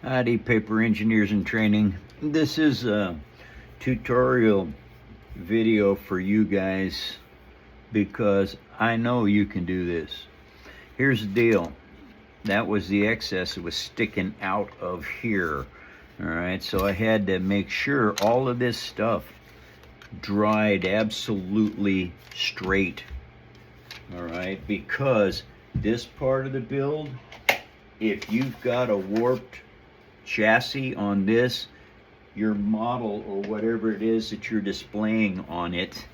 Howdy, paper engineers in training. This is a tutorial video for you guys because I know you can do this. Here's the deal. That was the excess that was sticking out of here. All right, so I had to make sure all of this stuff dried absolutely straight. All right, because this part of the build, if you've got a warped chassis on this, your model or whatever it is that you're displaying on it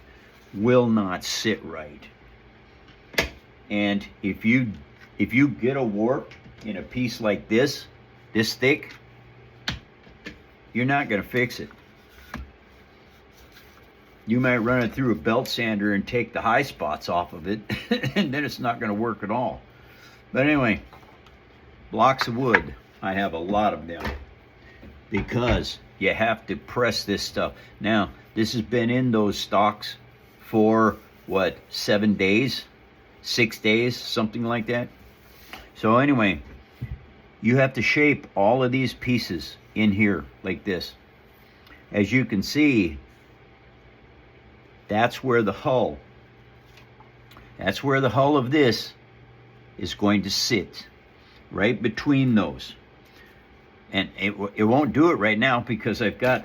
will not sit right. And if you get a warp in a piece like this thick, you're not going to fix it. You might run it through a belt sander and take the high spots off of it, and then it's not going to work at all. But anyway, blocks of wood. I have a lot of them because you have to press this stuff. Now, this has been in those stocks for what, 7 days, 6 days, something like that. So anyway, you have to shape all of these pieces in here like this. As you can see, that's where the hull of this is going to sit, right between those. And it won't do it right now because I've got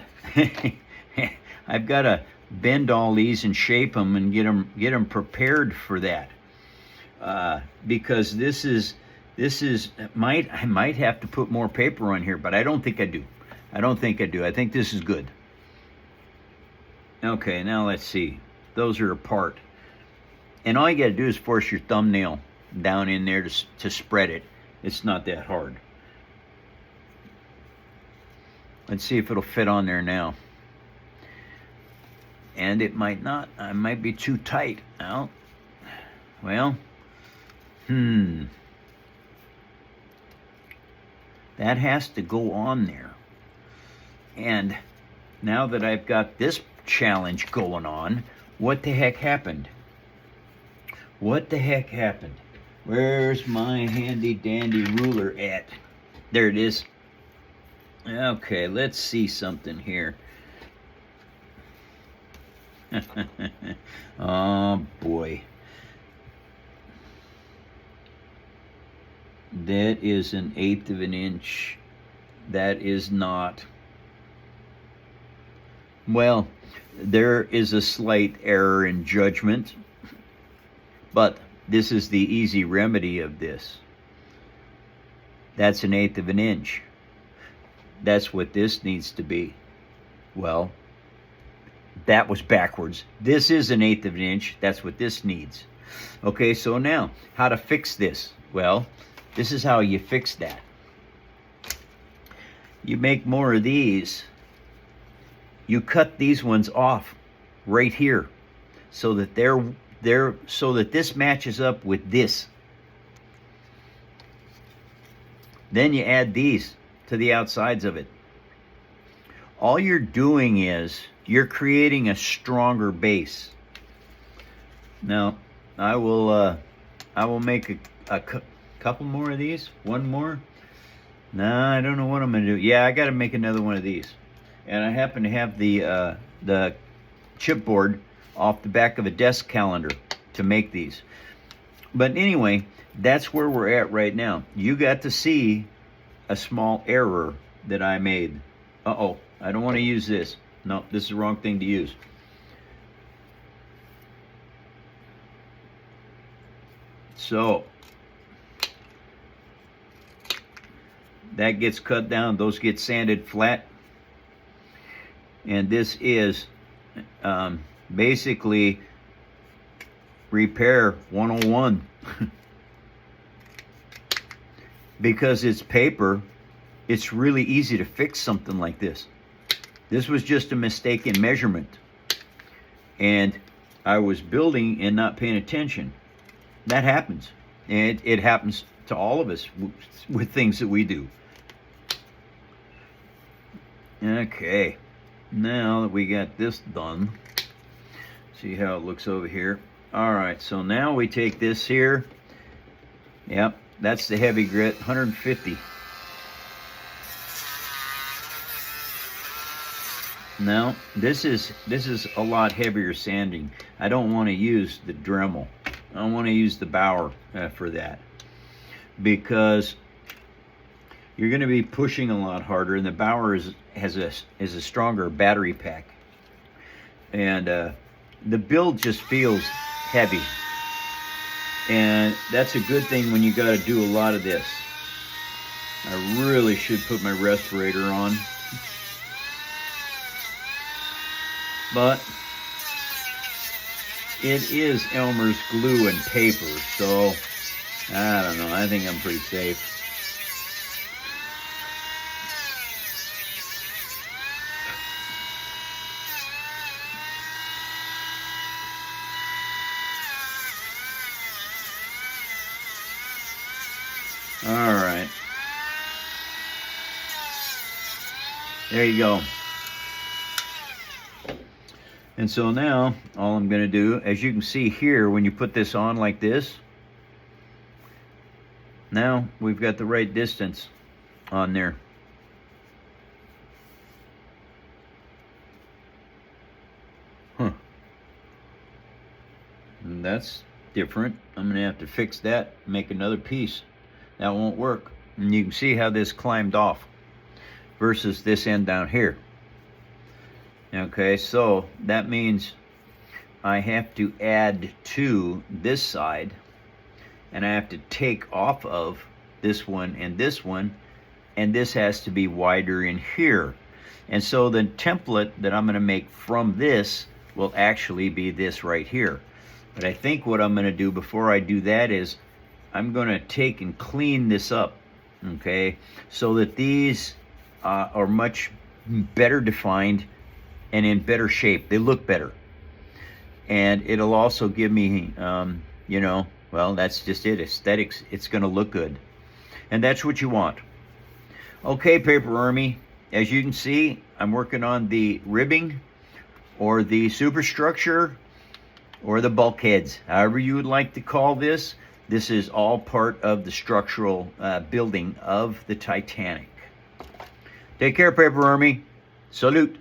I've got to bend all these and shape them and get them prepared for that. Because I might have to put more paper on here, but I don't think I do. I think this is good. Okay, now let's see. Those are apart. And all you got to do is force your thumbnail down in there to spread it. It's not that hard. Let's see if it'll fit on there now. And it might not. I might be too tight. Well, that has to go on there. And now that I've got this challenge going on, what the heck happened? Where's my handy dandy ruler at? There it is. Okay, let's see something here. Oh boy. That is 1/8 of an inch. That is not. Well, there is a slight error in judgment, but this is the easy remedy of this. That's 1/8 of an inch. That's what this needs to be. Well, that was backwards. This is 1/8 of an inch. That's what this needs. Okay, so now, how to fix this? Well, this is how you fix that. You make more of these. You cut these ones off right here so that this matches up with this. Then you add these to the outsides of it. All you're doing is you're creating a stronger base. Now, I will make a couple more of these. One more. Nah, I don't know what I'm gonna do. Yeah, I got to make another one of these. And I happen to have the chipboard off the back of a desk calendar to make these. But anyway, that's where we're at right now. You got to see a small error that I made. Uh-oh, I don't want to use this. No, this is the wrong thing to use. So, that gets cut down, those get sanded flat. And this is basically repair 101. Because it's paper, it's really easy to fix something like this. This was just a mistaken measurement. And I was building and not paying attention. That happens. And it happens to all of us with things that we do. Okay. Now that we got this done, see how it looks over here. All right, so now we take this here. Yep, that's the heavy grit, 150. Now, this is a lot heavier sanding. I don't want to use the Dremel. I want to use the Bauer for that, because you're going to be pushing a lot harder, and the Bauer has a stronger battery pack, and the build just feels heavy, and that's a good thing when you got to do a lot of this. I really should put my respirator on, but it is Elmer's glue and paper, so I don't know, I think I'm pretty safe. All right. There you go. And so now, all I'm going to do, as you can see here, when you put this on like this, now we've got the right distance on there. And that's different. I'm going to have to fix that, make another piece. That won't work. And you can see how this climbed off versus this end down here. Okay, so that means I have to add to this side, and I have to take off of this one, and this has to be wider in here. And so the template that I'm going to make from this will actually be this right here. But I think what I'm going to do before I do that is I'm going to take and clean this up, okay, so that these are much better defined and in better shape. They look better. And it'll also give me, you know, well, that's just it, aesthetics. It's going to look good. And that's what you want. Okay, Paper Army, as you can see, I'm working on the ribbing or the superstructure or the bulkheads, however you would like to call this. This is all part of the structural building of the Titanic. Take care, Paper Army. Salute.